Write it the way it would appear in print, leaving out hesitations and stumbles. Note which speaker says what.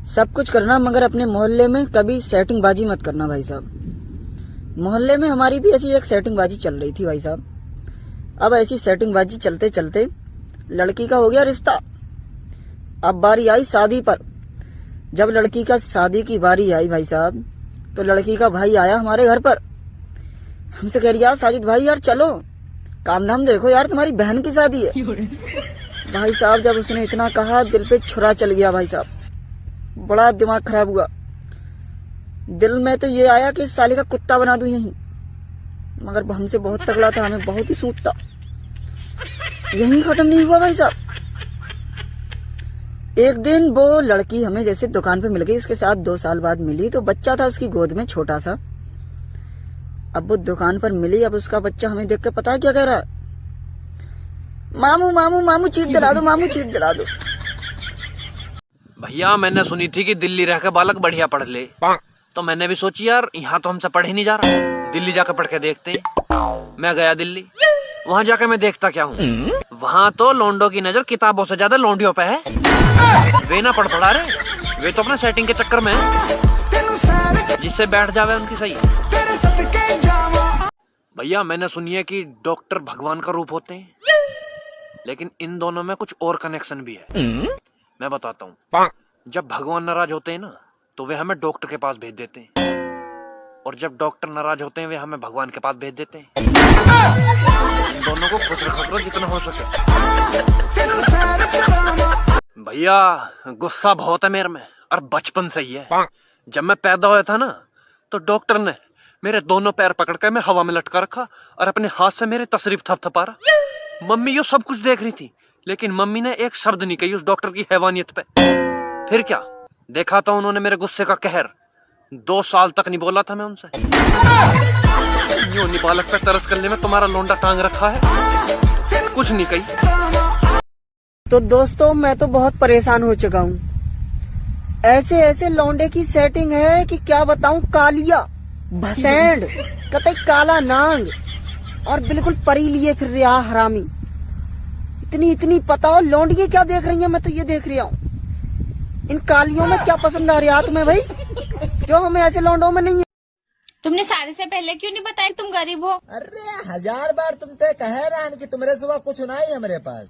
Speaker 1: सब कुछ करना, मगर अपने मोहल्ले में कभी सेटिंग बाजी मत करना भाई साहब। मोहल्ले में हमारी भी ऐसी एक सेटिंग बाजी चल रही थी भाई साहब। अब ऐसी सेटिंग बाजी चलते चलते लड़की का हो गया रिश्ता। अब बारी आई शादी पर। जब लड़की का शादी की बारी आई भाई साहब, तो लड़की का भाई आया हमारे घर पर। हमसे कह रही यार साजिद भाई यार चलो काम धाम देखो यार, तुम्हारी बहन की शादी है। भाई साहब जब उसने इतना कहा दिल पे छुरा चल गया भाई साहब, बड़ा दिमाग खराब हुआ। दिल में तो ये आया कि इस साले का कुत्ता बना दूं यहीं, मगर हमसे बहुत तगड़ा था, हमें बहुत ही सूट था। यहीं खत्म नहीं हुआ भाई साहब। एक दिन वो लड़की हमें जैसे दुकान पे मिल गई, उसके साथ 2 साल बाद मिली, तो बच्चा था उसकी गोद में छोटा सा। अब वो दुकान पर मिली, अब उसका बच्चा हमें देख के पता है क्या कह रहा है, मामू मामू मामू चीज दिला दो, मामू चीज दिला दो।
Speaker 2: भैया मैंने सुनी थी कि दिल्ली रह के बालक बढ़िया पढ़ ले, तो मैंने भी सोची यार यहाँ तो हमसे पढ़ ही नहीं जा रहा, दिल्ली जाकर पढ़ के देखते हैं। मैं गया दिल्ली, वहाँ जाकर मैं देखता क्या हूँ, वहाँ तो लोंडो की नजर किताबों से ज्यादा लोंडियों पे है। वे ना पढ़ पढ़ा रहे, वे तो अपना सेटिंग के चक्कर में है, जिससे बैठ जावे उनकी सही। भैया मैंने सुनी है कि डॉक्टर भगवान का रूप होते हैं, लेकिन इन दोनों में कुछ और कनेक्शन भी है। मैं बताता हूँ। जब भगवान नाराज होते हैं ना, तो वे हमें डॉक्टर के पास भेज देते हैं, और जब डॉक्टर नाराज होते हैं वे हमें भगवान के पास भेज देते हैं। इन दोनों को खुश रखो जितना हो सके। भैया गुस्सा बहुत है मेरे में, और बचपन से ही है। जब मैं पैदा हुआ था ना, तो डॉक्टर ने मेरे दोनों पैर पकड़ कर मैं हवा में लटका रखा और अपने हाथ से मेरे तशरीफ थपथपा रहा। मम्मी ये सब कुछ देख रही थी, लेकिन मम्मी ने एक शब्द नहीं कही उस डॉक्टर की हैवानियत पे। फिर क्या देखा था उन्होंने मेरे गुस्से का कहर। 2 साल तक नहीं बोला था मैं उनसे। यूं नहीं बालक पे तरस करने में तुम्हारा लोंडा टांग रखा है, कुछ नहीं कही।
Speaker 1: तो दोस्तों मैं तो बहुत परेशान हो चुका हूँ। ऐसे ऐसे लौंडे की सेटिंग है कि क्या बताऊं, कालिया भसेंड कतई काला नांग, और बिल्कुल परी लिए फिर रिया हरामी। इतनी इतनी पता हो लौंडियां क्या देख रही हैं, मैं तो ये देख रहा हूँ इन कालियों में क्या पसंद आ रहा है तुम्हें भाई, जो हमें ऐसे लौंडों में नहीं है।
Speaker 3: तुमने शादी से पहले क्यों नहीं बताया तुम गरीब हो?
Speaker 4: अरे 1000 बार तुम ते कह रहा है कि तुम्हारे सिवा कुछ नहीं है मेरे पास।